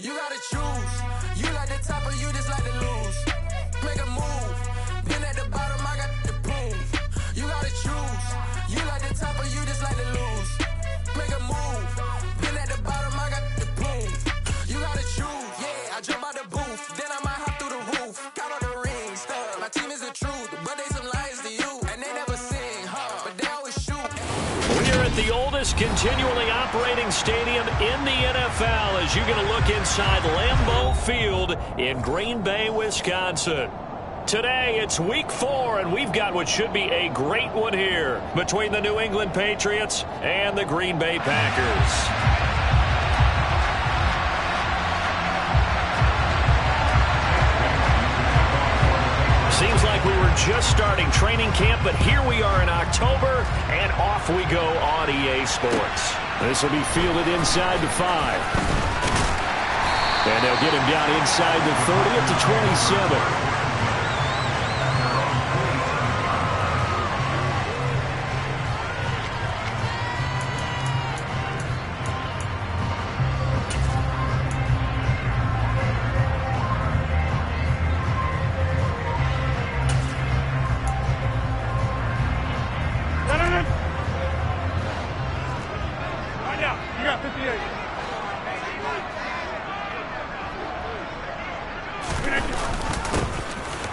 You gotta choose. You like the top or you just like to lose. Make a move. Been at the bottom, I got the proof. You gotta choose. You like the top or you just like to lose. Make a move. Been at the bottom, I got the proof. You gotta choose. Yeah, I jump out the booth. Then I might hop through the roof. Count on the rings. My team is the truth, but they some liars to you. And they never sing, but they always shoot. We are at the oldest continually operating stadium in the NFL as you get a look inside Lambeau Field in Green Bay, Wisconsin. Today, it's week 4, and we've got what should be a great one here between the New England Patriots and the Green Bay Packers. Seems like we were just starting training camp, but here we are in October, and off we go on EA Sports. This will be fielded inside the 5. And they'll get him down inside the 30 at the 27.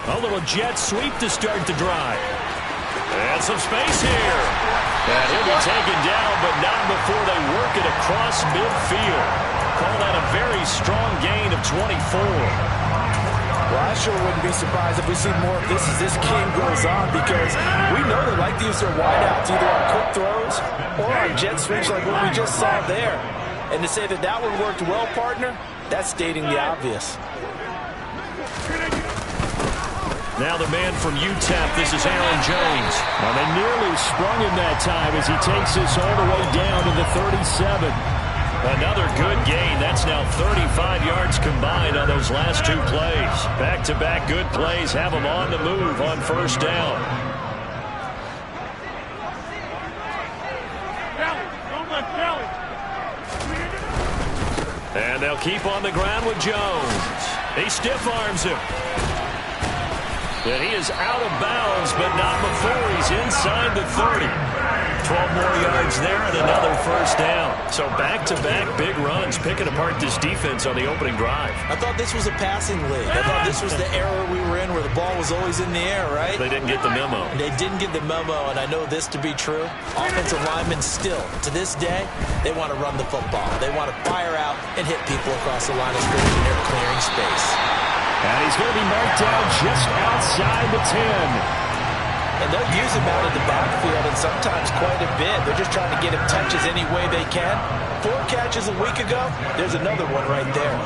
A little jet sweep to start the drive. And some space here. And he'll be taken down, but not before they work it across midfield. Call that a very strong gain of 24. Well, I sure wouldn't be surprised if we see more of this as this game goes on, because we know they like to use their wideouts either on quick throws or on jet sweeps like what we just saw there. And to say that that one worked well, partner, that's stating the obvious. Now the man from UTEP, this is Aaron Jones. Well, they nearly sprung him that time as he takes this all the way down to the 37. Another good gain. That's now 35 yards combined on those last 2 plays. Back-to-back good plays have them on the move on first down. And they'll keep on the ground with Jones. He stiff arms him. And he is out of bounds, but not before he's inside the 30. 12 more yards there and another first down. So back-to-back big runs, picking apart this defense on the opening drive. I thought this was a passing league. I thought this was the era we were in where the ball was always in the air, right? They didn't get the memo. They didn't get the memo, and I know this to be true. Offensive linemen still, to this day, they want to run the football. They want to fire out and hit people across the line of scrimmage when they're clearing space. And he's going to be marked down just outside the 10. And they'll use him out of the backfield, and sometimes quite a bit. They're just trying to get him touches any way they can. 4 catches a week ago. There's another one right there.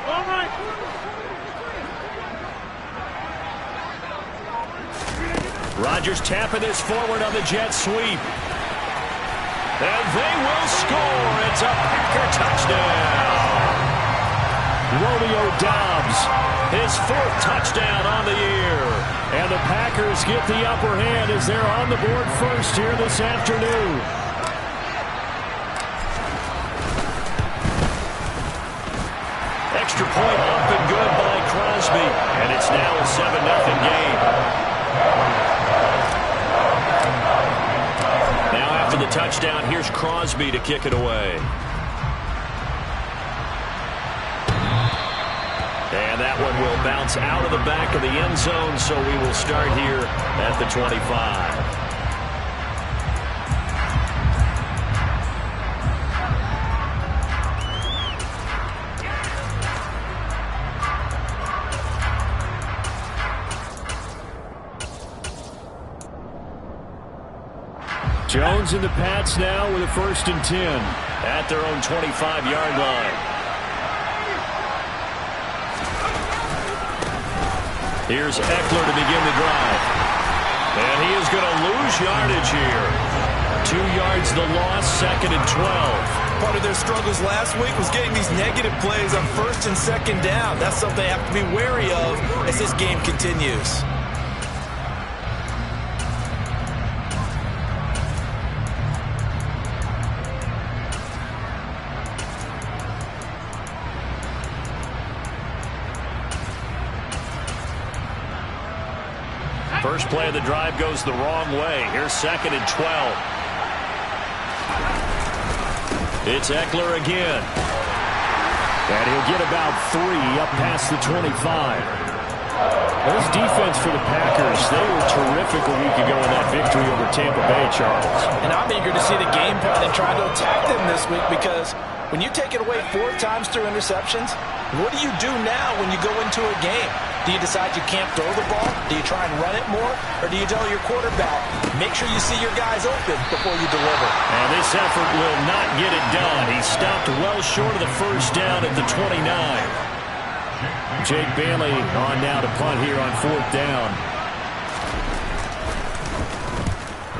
All right. Rodgers tapping this forward on the jet sweep. And they will score. It's a Packer touchdown. Romeo Doubs, his 4th touchdown on the year. And the Packers get the upper hand as they're on the board first here this afternoon. Extra point up and good by Crosby. And it's now a 7-0 game. Now after the touchdown, here's Crosby to kick it away. And that one will bounce out of the back of the end zone, so we will start here at the 25. Jones and the Pats now with a 1st and 10 at their own 25-yard line. Here's Eckler to begin the drive. And he is going to lose yardage here. 2 yards the loss, 2nd and 12. Part of their struggles last week was getting these negative plays on 1st and 2nd down. That's something they have to be wary of as this game continues. First play of the drive goes the wrong way. Here's 2nd and 12. It's Eckler again. And he'll get about 3 up past the 25. This defense for the Packers, they were terrific a week ago in that victory over Tampa Bay, Charles. And I'm eager to see the game plan and try to attack them this week, because when you take it away 4 times through interceptions, what do you do now when you go into a game? Do you decide you can't throw the ball? Do you try and run it more? Or do you tell your quarterback, make sure you see your guys open before you deliver? And this effort will not get it done. He stopped well short of the first down at the 29. Jake Bailey on now to punt here on 4th down.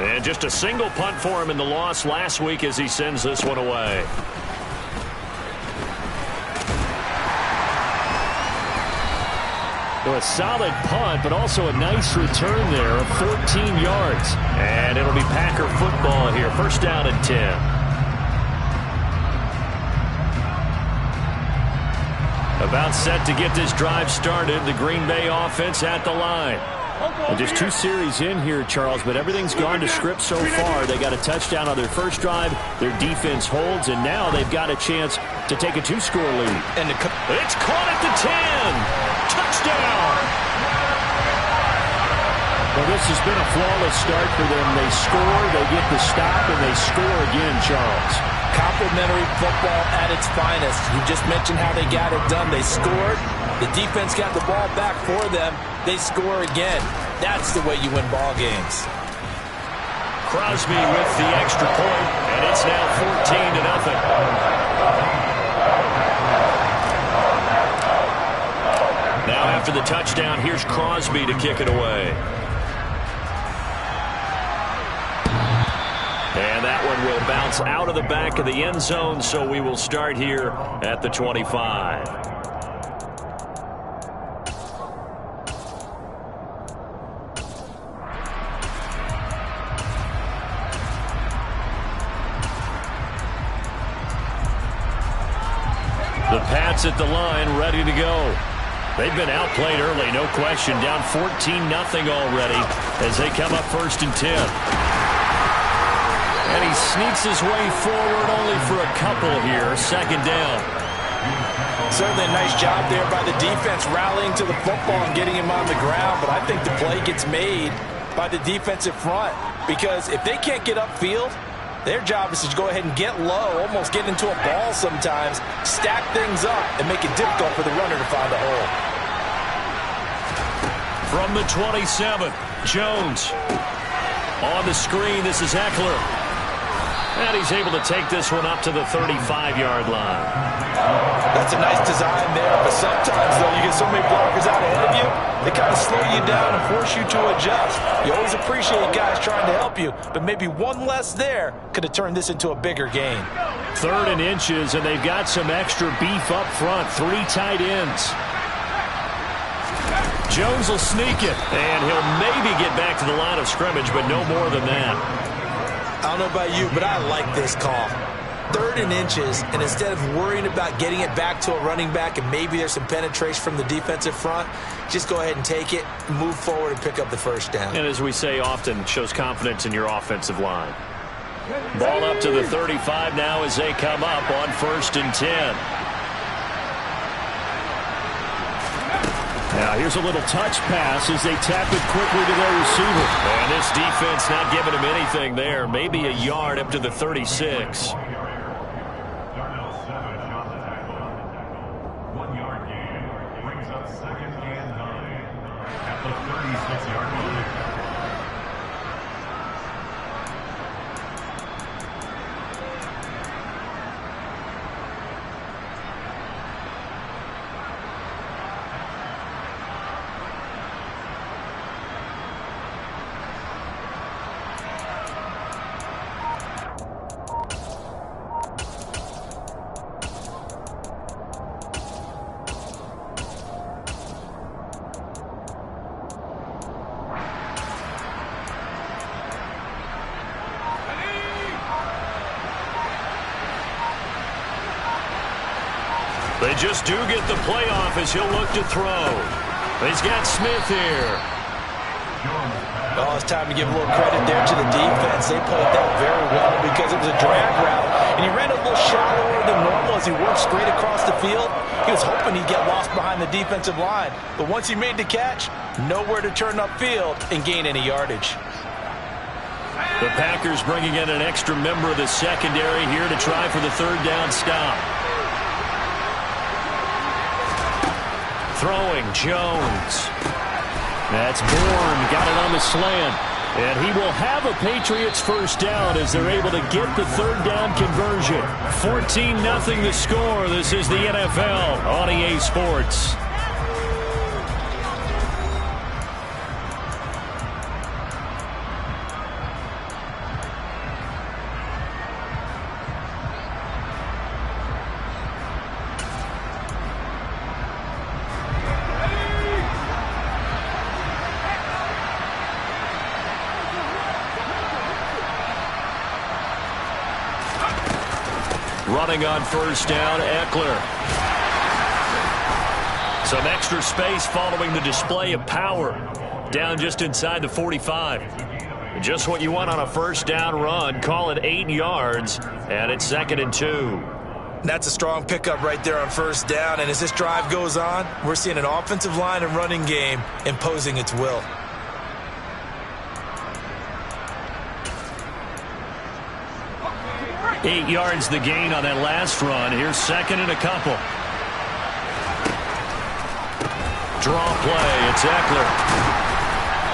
And just a single punt for him in the loss last week as he sends this one away. So a solid punt, but also a nice return there of 14 yards. And it'll be Packer football here. First down and 10. About set to get this drive started. The Green Bay offense at the line. And just 2 series in here, Charles, but everything's gone to script so far. They got a touchdown on their first drive. Their defense holds, and now they've got a chance to take a 2-score lead. And it's caught at the 10. Touchdown! Well, this has been a flawless start for them. They score, they get the stop, and they score again, Charles. Complimentary football at its finest. You just mentioned how they got it done. They scored. The defense got the ball back for them. They score again. That's the way you win ball games. Crosby with the extra point, and it's now 14-0. Now after the touchdown, here's Crosby to kick it away. And that one will bounce out of the back of the end zone, so we will start here at the 25. The Pats at the line, ready to go. They've been outplayed early, no question. Down 14-0 already as they come up 1st and 10. And he sneaks his way forward only for a couple here. 2nd down. Certainly a nice job there by the defense rallying to the football and getting him on the ground. But I think the play gets made by the defensive front, because if they can't get upfield, their job is to go ahead and get low, almost get into a ball sometimes, stack things up, and make it difficult for the runner to find a hole. From the 27, Jones. On the screen, this is Eckler. And he's able to take this one up to the 35-yard line. That's a nice design there, but sometimes, though, you get so many blockers out ahead of you, they kind of slow you down and force you to adjust. You always appreciate guys trying to help you, but maybe one less there could have turned this into a bigger game. 3rd and inches, and they've got some extra beef up front. 3 tight ends. Jones will sneak it, and he'll maybe get back to the line of scrimmage, but no more than that. I don't know about you, but I like this call. 3rd and inches, and instead of worrying about getting it back to a running back and maybe there's some penetration from the defensive front, just go ahead and take it, move forward, and pick up the first down. And as we say often, shows confidence in your offensive line. Ball up to the 35 now as they come up on 1st and 10. Now here's a little touch pass as they tap it quickly to their receiver. And this defense not giving him anything there. Maybe a yard up to the 36. They just do get the playoff as he'll look to throw. He's got Smith here. Oh, it's time to give a little credit there to the defense. They played that very well because it was a drag route, and he ran a little shallower than normal as he worked straight across the field. He was hoping he'd get lost behind the defensive line, but once he made the catch, nowhere to turn upfield and gain any yardage. The Packers bringing in an extra member of the secondary here to try for the third down stop. Throwing, Jones. That's Bourne, got it on the slant. And he will have a Patriots first down as they're able to get the third down conversion. 14-0 the score. This is the NFL on EA Sports. Running on first down, Eckler. Some extra space following the display of power. Down just inside the 45. Just what you want on a first down run. Call it 8 yards, and it's 2nd and 2. That's a strong pickup right there on first down, and as this drive goes on, we're seeing an offensive line and running game imposing its will. Eight yards the gain on that last run. Here's 2nd and a couple. Draw play. It's Eckler.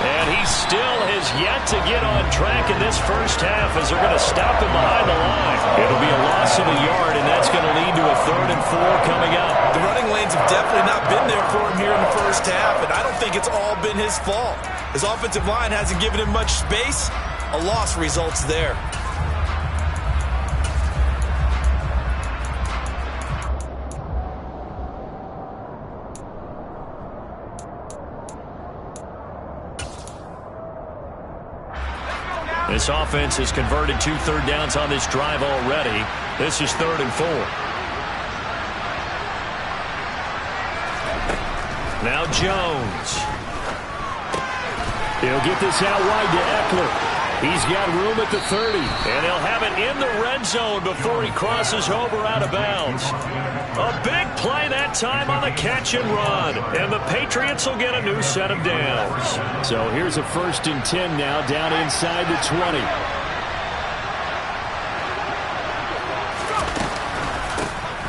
And he still has yet to get on track in this first half as they're going to stop him behind the line. It'll be a loss of a yard, and that's going to lead to a 3rd and 4 coming up. The running lanes have definitely not been there for him here in the first half, and I don't think it's all been his fault. His offensive line hasn't given him much space. A loss results there. This offense has converted 2 third downs on this drive already. This is 3rd and 4. Now Jones. He'll get this out wide to Eckler. He's got room at the 30. And he'll have it in the red zone before he crosses over out of bounds. A big play that time on the catch and run. And the Patriots will get a new set of downs. So here's a 1st and 10 now, down inside the 20.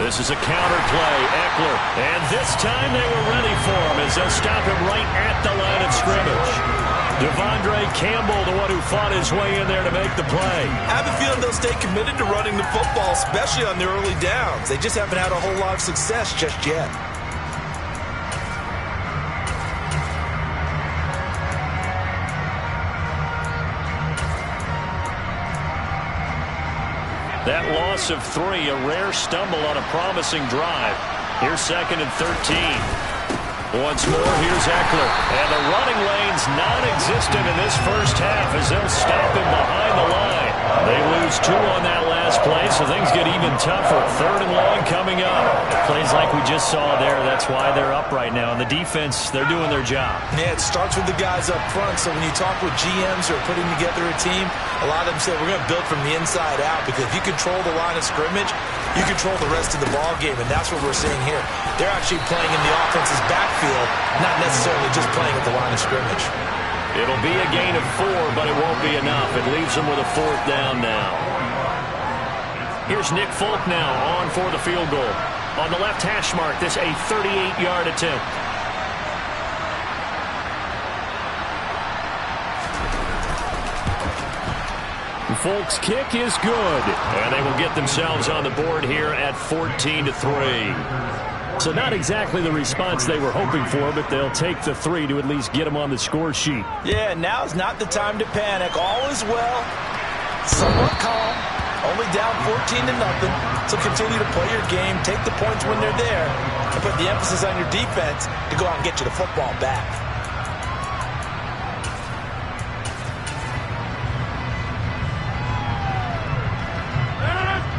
This is a counter play, Eckler. And this time they were ready for him as they'll stop him right at the line of scrimmage. Devondre Campbell, the one who fought his way in there to make the play. I have a feeling they'll stay committed to running the football, especially on their early downs. They just haven't had a whole lot of success just yet. That loss of 3, a rare stumble on a promising drive. Here's 2nd and 13. Once more, here's Eckler. And the running lane's non-existent in this first half as they'll stop him behind the line. They lose 2 on that last play, so things get even tougher. 3rd and long coming up. Plays like we just saw there, that's why they're up right now. And the defense, they're doing their job. Yeah, it starts with the guys up front, so when you talk with GMs who are putting together a team, a lot of them say we're going to build from the inside out because if you control the line of scrimmage, you control the rest of the ball game, and that's what we're seeing here. They're actually playing in the offense's backfield, not necessarily just playing at the line of scrimmage. It'll be a gain of 4, but it won't be enough. It leaves them with a 4th down now. Here's Nick Folk now on for the field goal. On the left hash mark, this a 38-yard attempt. Folk's kick is good. And they will get themselves on the board here at 14-3. So not exactly the response they were hoping for, but they'll take the 3 to at least get them on the score sheet. Yeah, now's not the time to panic. All is well. Somewhat calm. Only down 14-0. So continue to play your game, take the points when they're there, and put the emphasis on your defense to go out and get you the football back.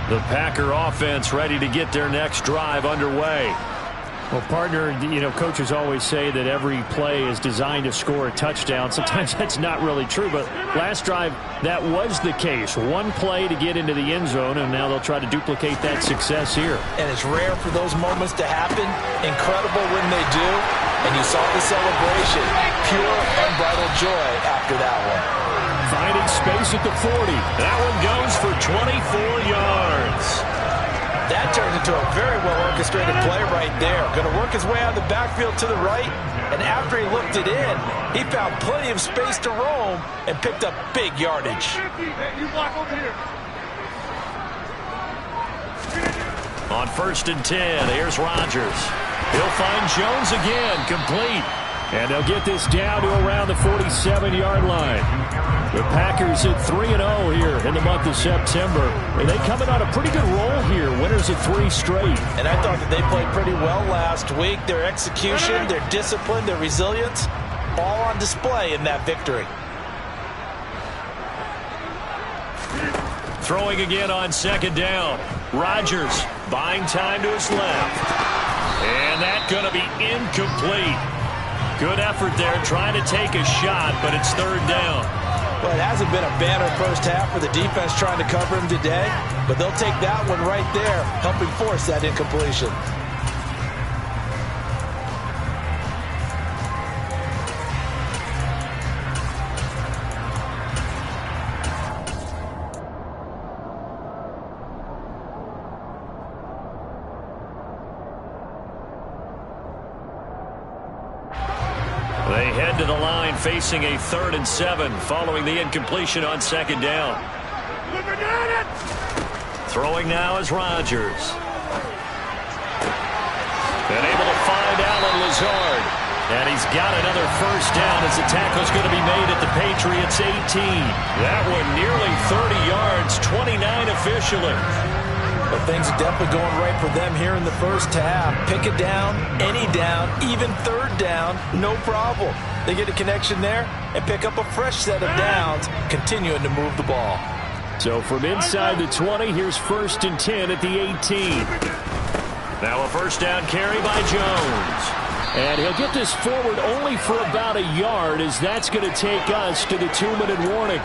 The Packer offense ready to get their next drive underway. Well, partner, coaches always say that every play is designed to score a touchdown. Sometimes that's not really true, but last drive, that was the case. One play to get into the end zone, and now they'll try to duplicate that success here. And it's rare for those moments to happen. Incredible when they do. And you saw the celebration. Pure, unbridled joy after that one. Finding space at the 40. That one goes for 24 yards. That turned into a very well-orchestrated play right there. Going to work his way out of the backfield to the right, and after he looked it in, he found plenty of space to roam and picked up big yardage. On 1st and 10, here's Rodgers. He'll find Jones again, complete. And they'll get this down to around the 47-yard line. The Packers at 3-0 here in the month of September. And they coming on a pretty good roll here. Winners of 3 straight. And I thought that they played pretty well last week. Their execution, their discipline, their resilience, all on display in that victory. Throwing again on 2nd down. Rodgers buying time to his left. And that's going to be incomplete. Good effort there trying to take a shot, but it's 3rd down. Well, it hasn't been a banner first half for the defense trying to cover him today, but they'll take that one right there, helping force that incompletion. They head to the line facing a 3rd and 7 following the incompletion on 2nd down. Throwing now is Rodgers. And able to find Allen Lazard. And he's got another 1st down as the tackle's going to be made at the Patriots 18. That one nearly 30 yards, 29 officially. But things are definitely going right for them here in the first half. Pick it down, any down, even 3rd down, no problem. They get a connection there and pick up a fresh set of downs, continuing to move the ball. So from inside the 20, here's 1st and 10 at the 18. Now a 1st down carry by Jones. And he'll get this forward only for about a yard, as that's going to take us to the 2-minute warning.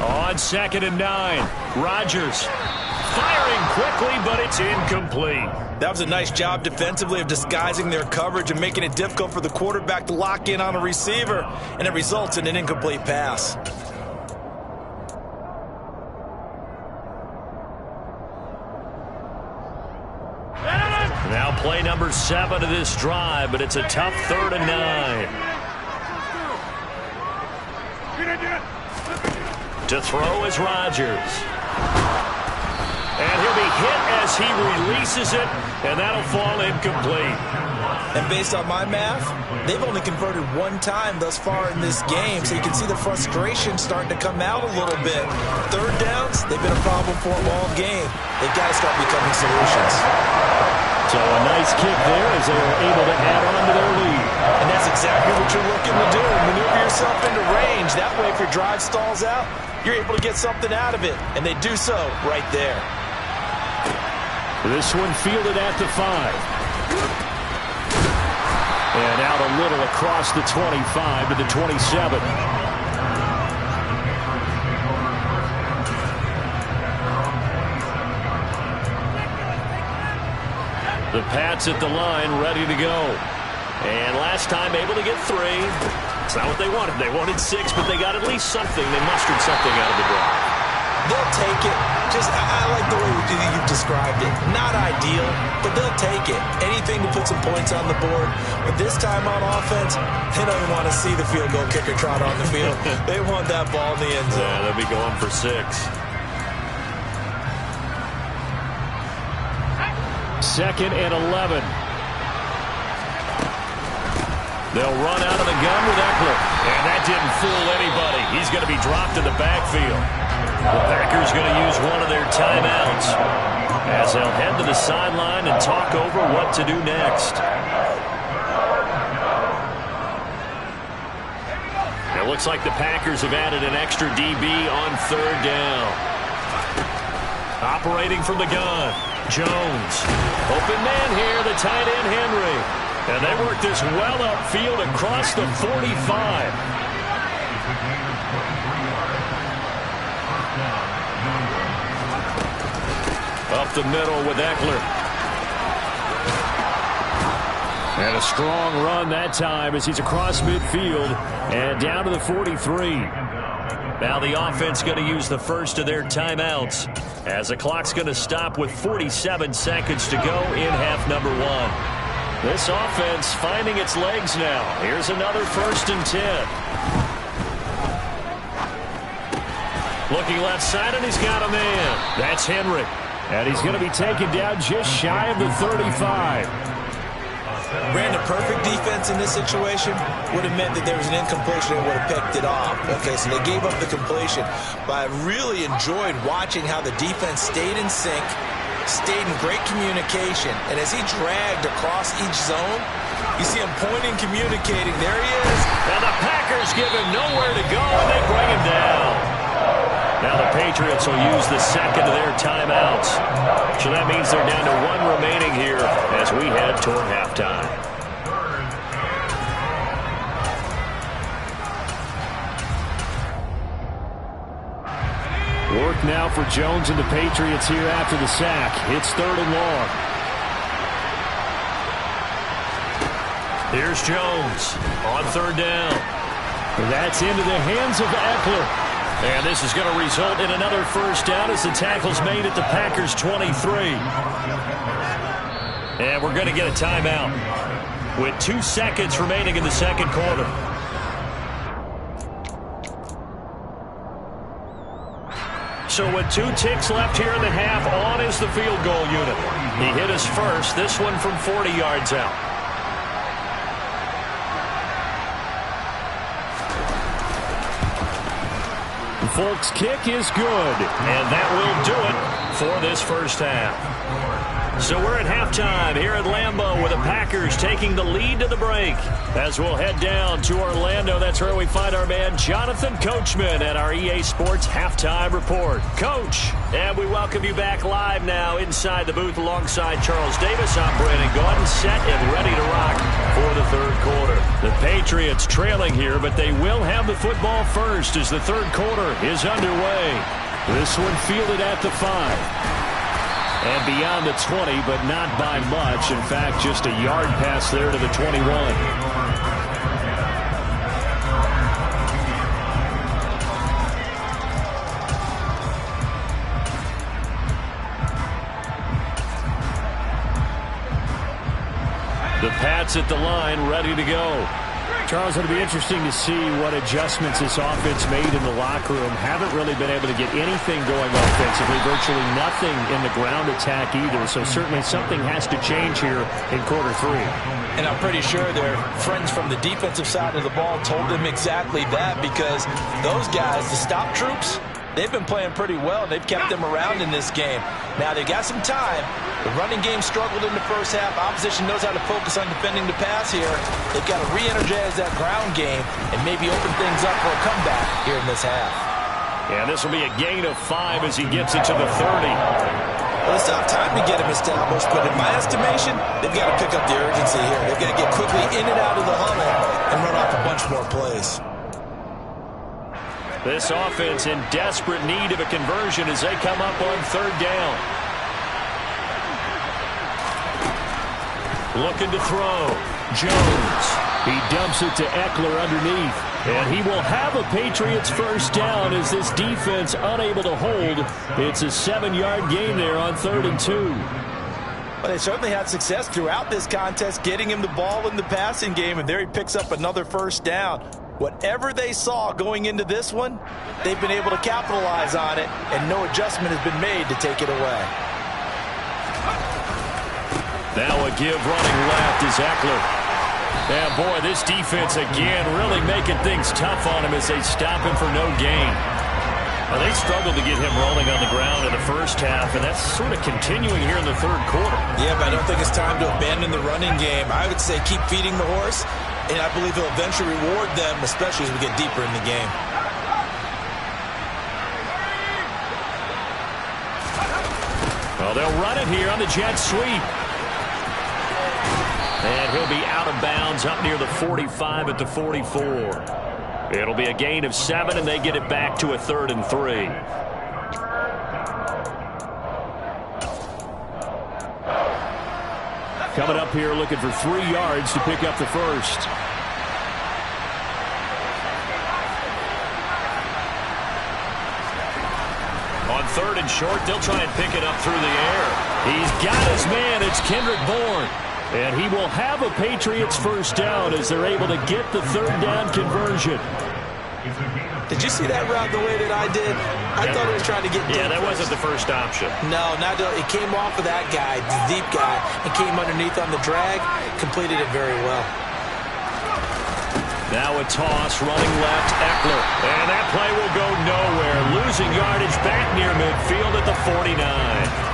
On 2nd and 9, Rodgers firing quickly, but it's incomplete. That was a nice job defensively of disguising their coverage and making it difficult for the quarterback to lock in on a receiver, and it results in an incomplete pass. Now play number 7 of this drive, but it's a tough 3rd and 9. To throw is Rodgers. And he'll be hit as he releases it, and that'll fall incomplete. And based on my math, they've only converted 1 time thus far in this game, so you can see the frustration starting to come out a little bit. 3rd downs, they've been a problem for them all game. They've got to start becoming solutions. So a nice kick there as they were able to add on to their lead. And that's exactly what you're looking to do. Maneuver yourself into range. That way, if your drive stalls out, you're able to get something out of it. And they do so right there. This one fielded at the 5. And out a little across the 25 to the 27. The Pats at the line, ready to go. And last time able to get 3. It's not what they wanted. They wanted 6, but they got at least something. They mustered something out of the drive. They'll take it. I like the way you've described it. Not ideal, but they'll take it. Anything to put some points on the board. But this time on offense, they don't even want to see the field goal kicker trot on the field. They want that ball in the end zone. Yeah, they'll be going for 6. 2nd and 11. They'll run out of the gun with Eckler. And that didn't fool anybody. He's going to be dropped in the backfield. The Packers going to use one of their timeouts as they'll head to the sideline and talk over what to do next. It looks like the Packers have added an extra DB on third down. Operating from the gun, Jones. Open man here, the tight end Henry. And they work this well upfield across the 45. Up the middle with Eckler. And a strong run that time as he's across midfield and down to the 43. Now the offense going to use the first of their timeouts as the clock's going to stop with 47 seconds to go in half number 1. This offense finding its legs now. Here's another 1st and 10. Looking left side, and he's got a man. That's Henry. And he's going to be taken down just shy of the 35. Ran a perfect defense in this situation. Would have meant that there was an incompletion and would have picked it off. Okay, so they gave up the completion. But I really enjoyed watching how the defense stayed in sync, stayed in great communication. And as he dragged across each zone, you see him pointing, communicating. There he is. And the Packers give him nowhere to go, and they bring him down. Now the Patriots will use the second of their timeouts. So that means they're down to 1 remaining here as we head toward halftime. Work now for Jones and the Patriots here after the sack. It's 3rd and long. Here's Jones on 3rd down. That's into the hands of Eckler. And this is going to result in another 1st down as the tackle's made at the Packers' 23. And we're going to get a timeout with 2 seconds remaining in the second quarter. So with 2 ticks left here in the half, on is the field goal unit. He hit his first, this one from 40 yards out. Folks, kick is good. And that will do it for this first half. So we're at halftime here at Lambeau with the Packers taking the lead to the break. As we'll head down to Orlando, that's where we find our man Jonathan Coachman at our EA Sports Halftime Report. Coach, and we welcome you back live now inside the booth alongside Charles Davis. I'm Brandon Gaudin, set and ready to rock for the 3rd quarter. The Patriots trailing here, but they will have the football first as the 3rd quarter is underway. This one fielded at the 5. And beyond the 20, but not by much. In fact, just a yard pass there to the 21. The Pats at the line, ready to go. Charles, it'll be interesting to see what adjustments this offense made in the locker room. Haven't really been able to get anything going offensively, virtually nothing in the ground attack either. So certainly something has to change here in quarter 3. And I'm pretty sure their friends from the defensive side of the ball told them exactly that, because those guys, the stop troops, they've been playing pretty well. They've kept them around in this game. Now, they've got some time. The running game struggled in the first half. Opposition knows how to focus on defending the pass here. They've got to re-energize that ground game and maybe open things up for a comeback here in this half. And this will be a gain of 5 as he gets it to the 30. Well, it's not time to get him established, but in my estimation, they've got to pick up the urgency here. They've got to get quickly in and out of the huddle and run off a bunch more plays. This offense in desperate need of a conversion as they come up on 3rd down. Looking to throw. Jones. He dumps it to Eckler underneath. And he will have a Patriots 1st down as this defense unable to hold. It's a 7-yard gain there on 3rd and 2. Well, they certainly had success throughout this contest getting him the ball in the passing game, and there he picks up another 1st down. Whatever they saw going into this one, they've been able to capitalize on it, and no adjustment has been made to take it away. Now a give running left is Eckler. Yeah, boy, this defense again really making things tough on him as they stop him for no gain. Well, they struggled to get him rolling on the ground in the first half, and that's sort of continuing here in the third quarter. Yeah, but I don't think it's time to abandon the running game. I would say keep feeding the horse, and I believe he'll eventually reward them, especially as we get deeper in the game. Well, they'll run it here on the jet sweep. And he'll be out of bounds up near the 45 at the 44. It'll be a gain of 7, and they get it back to a 3rd and 3. Coming up here looking for 3 yards to pick up the first. On 3rd and short, they'll try and pick it up through the air. He's got his man. It's Kendrick Bourne. And he will have a Patriots first down as they're able to get the 3rd down conversion. Did you see that route the way that I did? I thought he was trying to get deep. Yeah, that wasn't the first option. No, it came off of that guy, the deep guy, and came underneath on the drag. Completed it very well. Now a toss, running left, Eckler. And that play will go nowhere. Losing yardage back near midfield at the 49.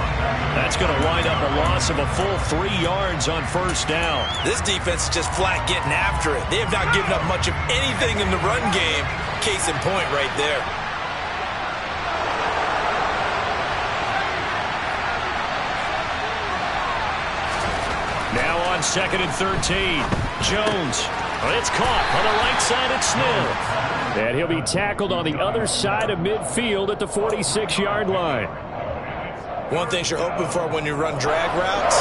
That's going to wind up a loss of a full 3 yards on first down. This defense is just flat getting after it. They have not given up much of anything in the run game. Case in point right there. Now on 2nd and 13. Jones. It's caught on the right side at Smith. And he'll be tackled on the other side of midfield at the 46-yard line. One thing you're hoping for when you run drag routes,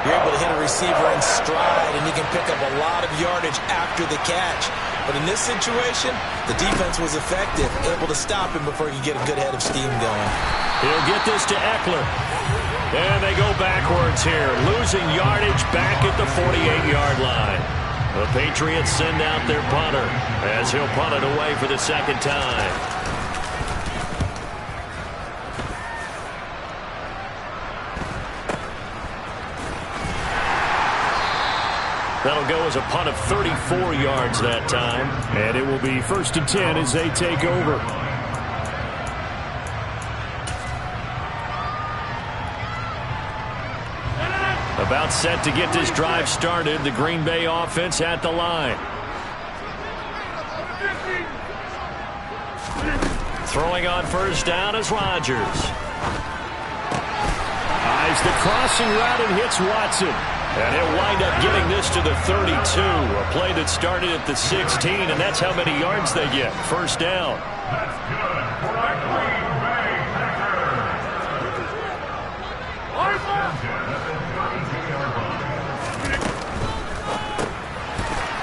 you're able to hit a receiver in stride, and he can pick up a lot of yardage after the catch. But in this situation, the defense was effective, able to stop him before he could get a good head of steam going. He'll get this to Eckler. And they go backwards here, losing yardage back at the 48-yard line. The Patriots send out their punter as he'll punt it away for the 2nd time. That'll go as a punt of 34 yards that time. And it will be 1st and 10 as they take over. About set to get this drive started. The Green Bay offense at the line. Throwing on first down is Rodgers. Eyes the crossing route and hits Watson. And he'll wind up getting this to the 32. A play that started at the 16, and that's how many yards they get. First down.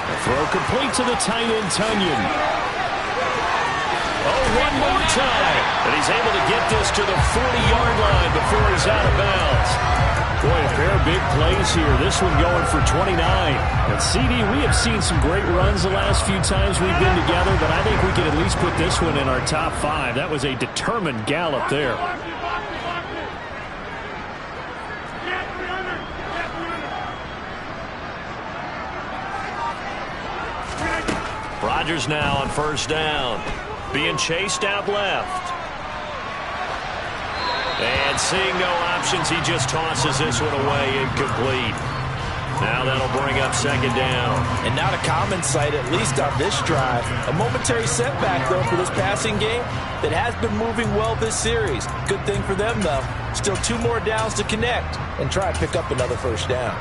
The throw complete to the tight end, Tunyon. Oh, one more time. And he's able to get this to the 40-yard line before he's out of bounds. Boy, a pair of big plays here. This one going for 29. And CD, we have seen some great runs the last few times we've been together, but I think we could at least put this one in our top 5. That was a determined gallop there. Rodgers now on first down. Being chased out left. And seeing no options, he just tosses this one away, incomplete. Now that'll bring up 2nd down. And not a common sight, at least on this drive. A momentary setback, though, for this passing game that has been moving well this series. Good thing for them, though. Still 2 more downs to connect and try and pick up another first down.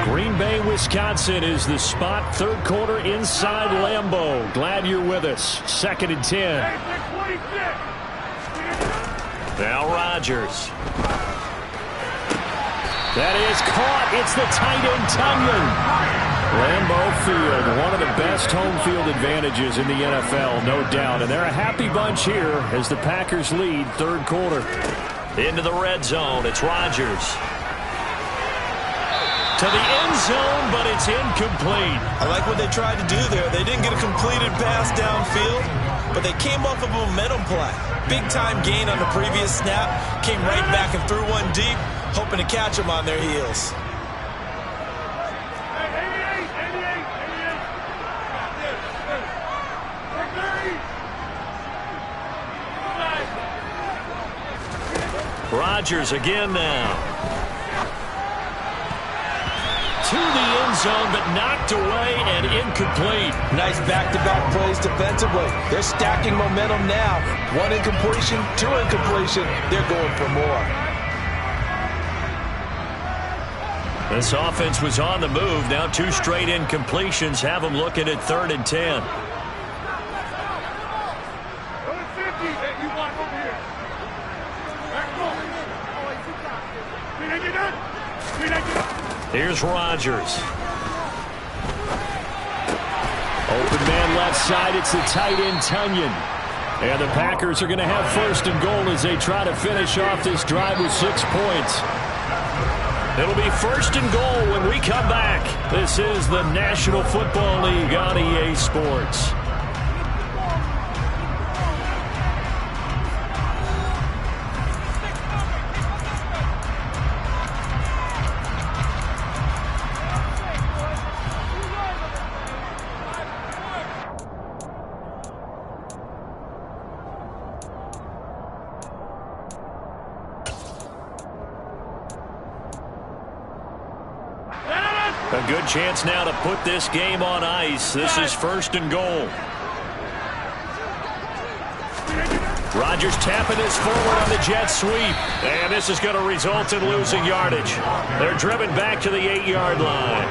Green Bay, Wisconsin is the spot. 3rd quarter inside Lambeau. Glad you're with us. 2nd and 10. Now Rodgers. That is caught. It's the tight end, Tunyon. Lambeau Field, one of the best home field advantages in the NFL, no doubt. And they're a happy bunch here as the Packers lead 3rd quarter. Into the red zone. It's Rodgers. To the end zone, but it's incomplete. I like what they tried to do there. They didn't get a completed pass downfield, but they came off of a momentum play. Big-time gain on the previous snap. Came right back and threw one deep, hoping to catch them on their heels. Rodgers again now. To the end zone, but knocked away and incomplete. Nice back-to-back plays defensively. They're stacking momentum now. One incompletion, two incompletion. They're going for more. This offense was on the move. Now 2 straight incompletions have them looking at 3rd and 10. Here's Rodgers. Open man left side. It's the tight end, Tunyon. And the Packers are going to have 1st and goal as they try to finish off this drive with 6 points. It'll be 1st and goal when we come back. This is the National Football League on EA Sports. A good chance now to put this game on ice. This is 1st and goal. Rodgers tapping this forward on the jet sweep. And this is going to result in losing yardage. They're driven back to the 8-yard line.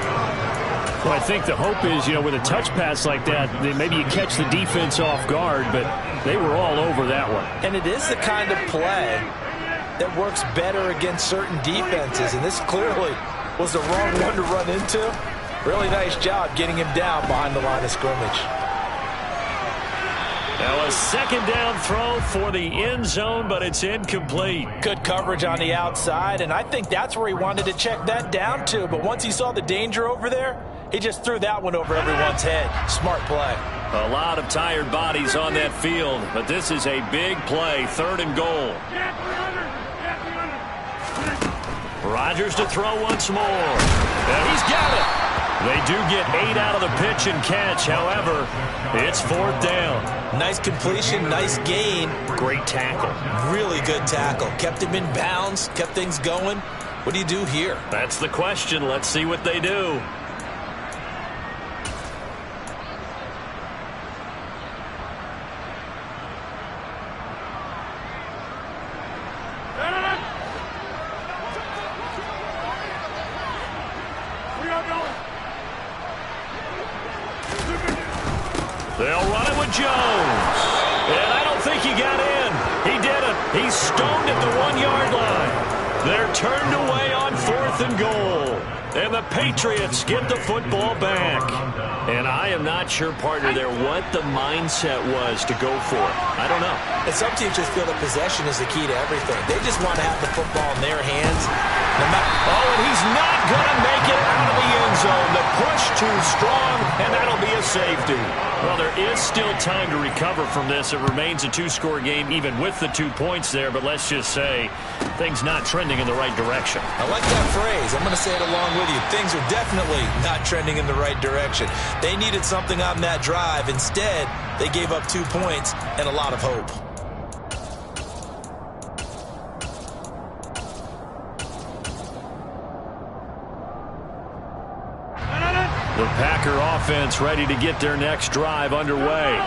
Well, I think the hope is, with a touch pass like that, maybe you catch the defense off guard, but they were all over that one. And it is the kind of play that works better against certain defenses, and this clearly was the wrong one to run into. Really nice job getting him down behind the line of scrimmage. Now a 2nd down throw for the end zone, but it's incomplete. Good coverage on the outside, and I think that's where he wanted to check that down to. But once he saw the danger over there, he just threw that one over everyone's head. Smart play. A lot of tired bodies on that field, but this is a big play. 3rd and goal. Rodgers to throw once more. And he's got it. They do get 8 out of the pitch and catch. However, it's 4th down. Nice completion, nice gain. Great tackle. Really good tackle. Kept him in bounds, kept things going. What do you do here? That's the question. Let's see what they do. They'll run it with Jones. And I don't think he got in. He didn't. He's stoned at the 1-yard line. They're turned away on 4th and goal. And the Patriots get the football back. And I am not sure, partner, there what the mindset was to go for it. I don't know. And some teams just feel that possession is the key to everything. They just want to have the football in their hands. And he's not going to make it out of the end zone. The push too strong, and that'll be a safety. Well, there is still time to recover from this. It remains a 2-score game, even with the 2 points there. But let's just say things not trending in the right direction. I like that phrase. I'm going to say it along with you. Things are definitely not trending in the right direction. They needed something on that drive. Instead, they gave up 2 points and a lot of hope. The Packer offense ready to get their next drive underway.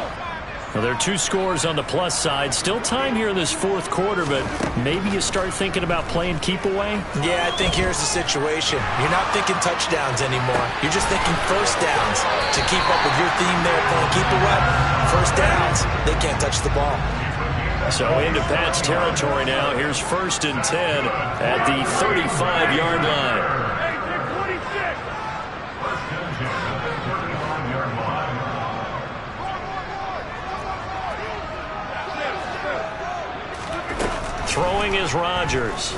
Well, there are 2 scores on the plus side. Still time here in this 4th quarter, but maybe you start thinking about playing keep away? Yeah, I think here's the situation. You're not thinking touchdowns anymore. You're just thinking 1st downs. To keep up with your theme there, playing keep away, 1st downs, they can't touch the ball. So into Pats territory now. Here's 1st and 10 at the 35-yard line. Throwing is Rodgers.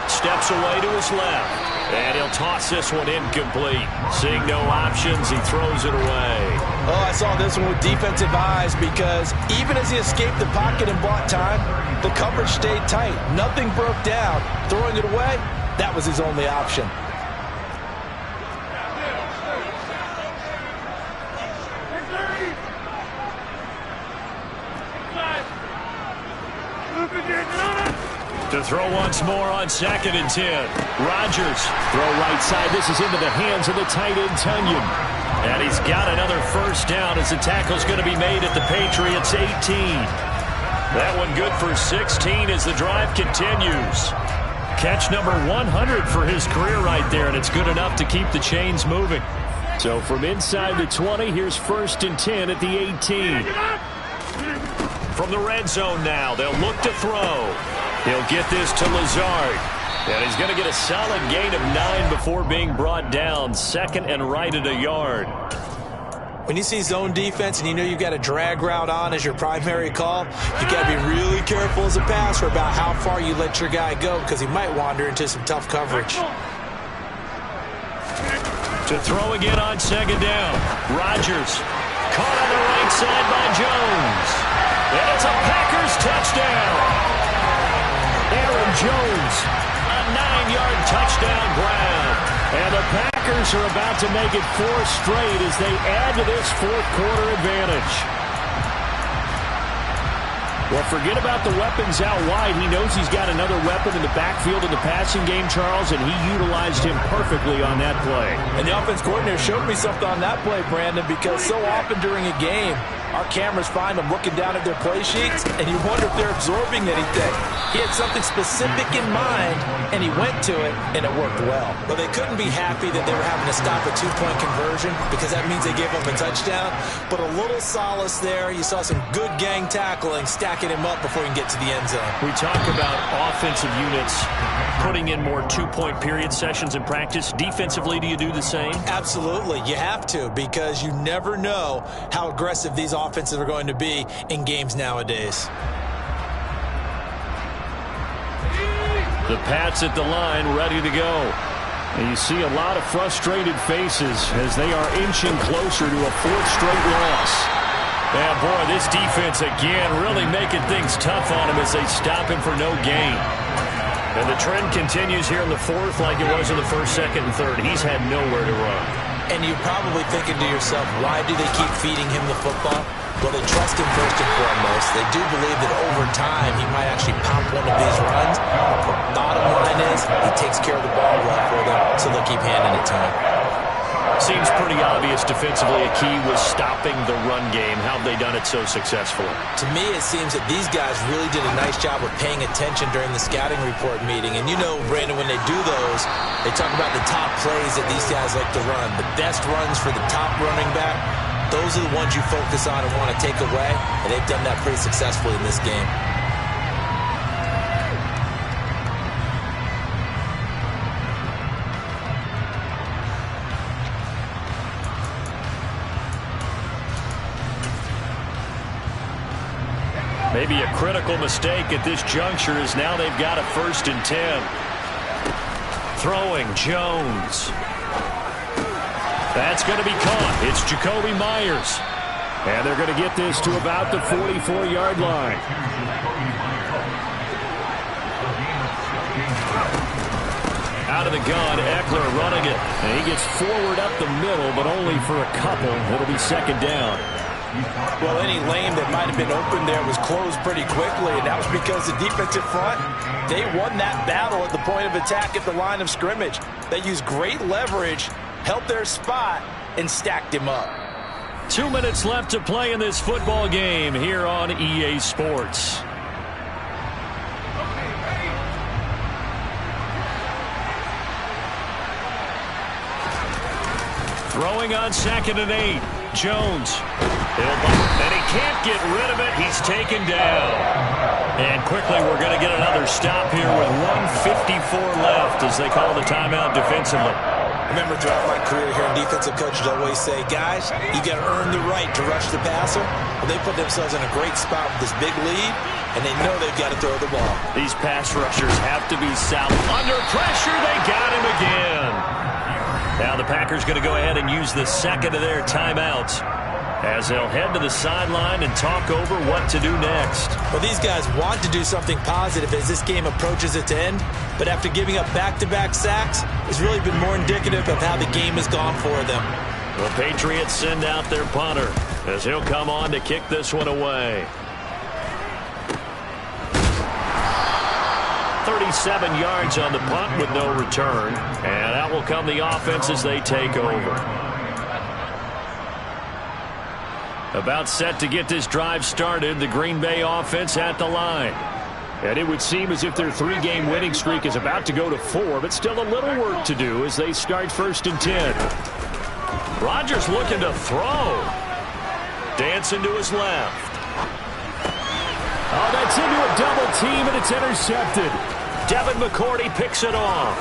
Steps away to his left. And he'll toss this one incomplete. Seeing no options, he throws it away. Oh, I saw this one with defensive eyes because even as he escaped the pocket and bought time, the coverage stayed tight. Nothing broke down. Throwing it away, that was his only option. To throw once more on 2nd and 10. Rodgers. Throw right side. This is into the hands of the tight end, Tunyon. And he's got another first down as the tackle's going to be made at the Patriots 18. That one good for 16 as the drive continues. Catch number 100 for his career right there, and it's good enough to keep the chains moving. So from inside the 20, here's 1st and 10 at the 18. From the red zone now, they'll look to throw. He'll get this to Lazard. And he's going to get a solid gain of 9 before being brought down. 2nd and right at a yard. When you see zone defense and you know you've got a drag route on as your primary call, you've got to be really careful as a passer about how far you let your guy go because he might wander into some tough coverage. To throw again on 2nd down. Rodgers caught on the right side by Jones. And it's a Packers touchdown. Aaron Jones. A 9-yard touchdown grab. And the Packers are about to make it 4 straight as they add to this 4th quarter advantage. Well, forget about the weapons out wide. He knows he's got another weapon in the backfield in the passing game, Charles, and he utilized him perfectly on that play. And the offense coordinator showed me something on that play, Brandon, because so often during a game, our cameras find them looking down at their play sheets, and you wonder if they're absorbing anything. He had something specific in mind, and he went to it, and it worked well. Well, they couldn't be happy that they were having to stop a 2-point conversion because that means they gave up a touchdown. But a little solace there. You saw some good gang tackling, stacking him up before he can get to the end zone. We talk about offensive units putting in more 2-point period sessions in practice. Defensively, do you do the same? Absolutely. You have to because you never know how aggressive these offenses are going to be in games nowadays. The Pats at the line, ready to go. And you see a lot of frustrated faces as they are inching closer to a 4th straight loss. Yeah, boy, this defense again really making things tough on him as they stop him for no gain. And the trend continues here in the 4th like it was in the 1st, 2nd, and 3rd. He's had nowhere to run. And you're probably thinking to yourself, why do they keep feeding him the football? Well, they trust him first and foremost. They do believe that over time he might actually pop one of these runs. But bottom line is he takes care of the ball well for them, so they'll keep handing it to him. Seems pretty obvious defensively a key was stopping the run game. How have they done it so successfully? To me, it seems that these guys really did a nice job of paying attention during the scouting report meeting. And you know, Brandon, when they do those, they talk about the top plays that these guys like to run. The best runs for the top running back, those are the ones you focus on and want to take away. And they've done that pretty successfully in this game. Maybe a critical mistake at this juncture is now they've got a 1st and 10. Throwing Jones. That's going to be caught. It's Jacoby Myers. And they're going to get this to about the 44-yard line. Out of the gun, Eckler running it. And he gets forward up the middle, but only for a couple. It'll be 2nd down. Well, any lane that might have been open there was closed pretty quickly, and that was because the defensive front, they won that battle at the point of attack at the line of scrimmage. They used great leverage, held their spot, and stacked him up. 2 minutes left to play in this football game here on EA Sports. Throwing on 2nd and 8. Jones. And he can't get rid of it. He's taken down. And quickly we're going to get another stop here with 1:54 left as they call the timeout defensively. I remember throughout my career here, defensive coaches always say, guys, you got to earn the right to rush the passer. Well, they put themselves in a great spot with this big lead, and they know they've got to throw the ball. These pass rushers have to be sound. Under pressure, they got him again. Now the Packers going to go ahead and use the 2nd of their timeouts as they'll head to the sideline and talk over what to do next. Well, these guys want to do something positive as this game approaches its end, but after giving up back-to-back sacks, it's really been more indicative of how the game has gone for them. The Patriots send out their punter as he'll come on to kick this one away. 37 yards on the punt with no return. And out will come the offense as they take over. About set to get this drive started, the Green Bay offense at the line. And it would seem as if their 3-game winning streak is about to go to 4, but still a little work to do as they start 1st and 10. Rodgers looking to throw. Dancing to his left. Oh, that's into a double team, and it's intercepted. Devin McCourty picks it off.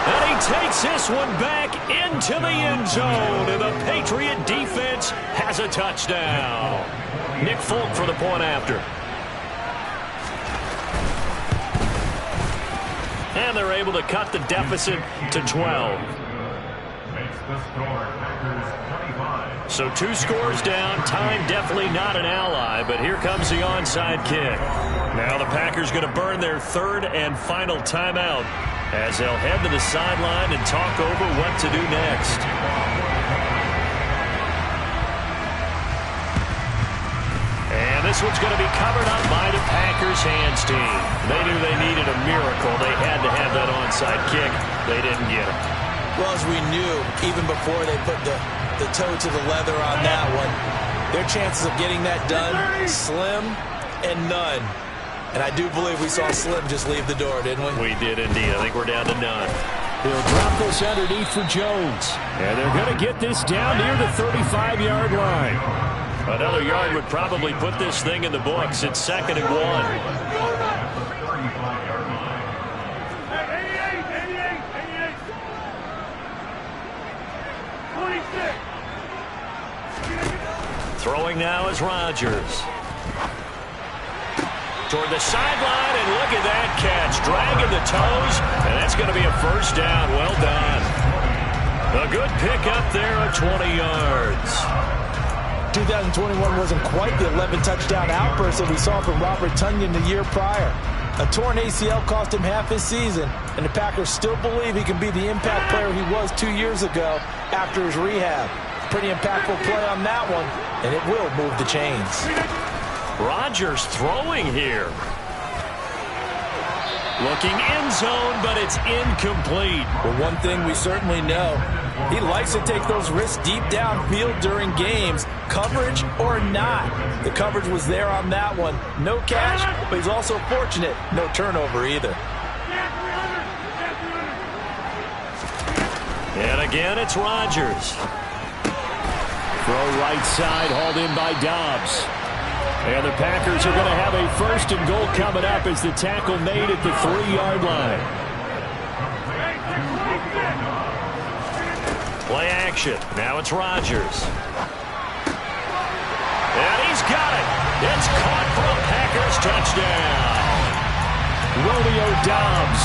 And he takes this one back into the end zone. And the Patriot defense has a touchdown. Nick Folk for the point after. And they're able to cut the deficit to 12. So 2 scores down. Time definitely not an ally, but here comes the onside kick. Now the Packers going to burn their 3rd and final timeout as they'll head to the sideline and talk over what to do next. And this one's going to be covered up by the Packers hands team. They knew they needed a miracle. They had to have that onside kick. They didn't get it. Well, as we knew, even before they put the toe to the leather on that one, their chances of getting that done, slim and none. And I do believe we saw Slim just leave the door, didn't we? We did indeed. I think we're down to none. He'll drop this underneath for Jones. And they're going to get this down near the 35-yard line. Another yard would probably put this thing in the books. It's 2nd and 1. Throwing now is Rodgers. Toward the sideline, and look at that catch. Dragging the toes, and that's going to be a 1st down. Well done. A good pick up there at 20 yards. 2021 wasn't quite the 11-touchdown outburst that we saw from Robert Tonyan the year prior. A torn ACL cost him half his season, and the Packers still believe he can be the impact player he was 2 years ago after his rehab. Pretty impactful play on that one, and it will move the chains. Rodgers throwing here. Looking end zone, but it's incomplete. Well, one thing we certainly know, he likes to take those risks deep downfield during games, coverage or not. The coverage was there on that one. No catch, but he's also fortunate. No turnover either. And again, it's Rodgers. Throw right side, hauled in by Dobbs. And the Packers are going to have a 1st and goal coming up as the tackle made at the 3-yard line. Play action. Now it's Rodgers. And he's got it. It's caught for a Packers touchdown. Romeo Dobbs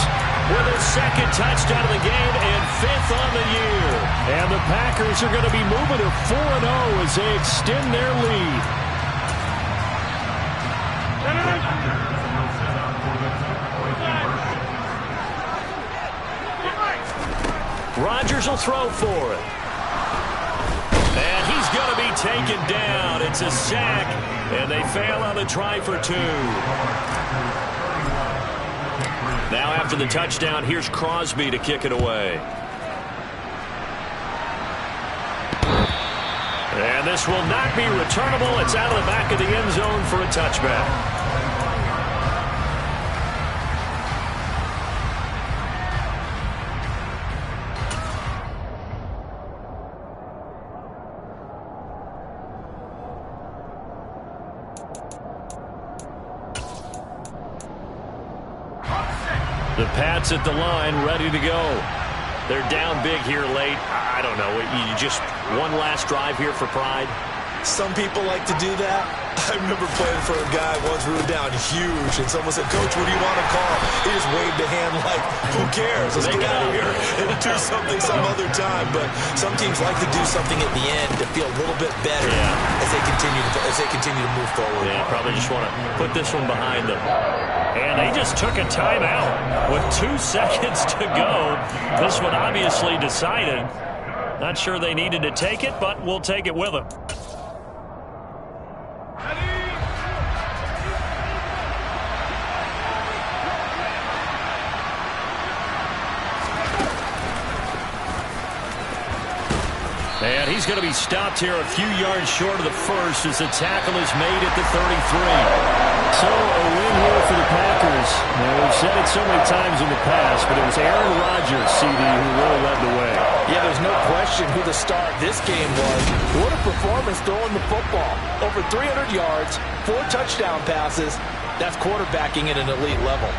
with his 2nd touchdown of the game and 5th on the year. And the Packers are going to be moving to 4-0 as they extend their lead. Rodgers will throw for it. And he's going to be taken down. It's a sack, and they fail on the try for 2. Now after the touchdown, here's Crosby to kick it away. And this will not be returnable. It's out of the back of the end zone for a touchback. The Pats at the line, ready to go. They're down big here late. I don't know. You just one last drive here for pride. Some people like to do that. I remember playing for a guy once we were down huge, and someone said, "Coach, what do you want to call?" He just waved a hand like, "Who cares? Let's get out of here and do something some other time." But some teams like to do something at the end to feel a little bit better as they continue to move forward. Yeah, probably just want to put this one behind them. And they just took a timeout with 2 seconds to go. This one obviously decided. Not sure they needed to take it, but we'll take it with them. he's going to be stopped here a few yards short of the first as the tackle is made at the 33. So a win here for the Packers. Now, we've said it so many times in the past, but it was Aaron Rodgers, CD, who really led the way. Yeah, there's no question who the star of this game was. What a performance throwing the football. Over 300 yards, 4 touchdown passes. That's quarterbacking at an elite level.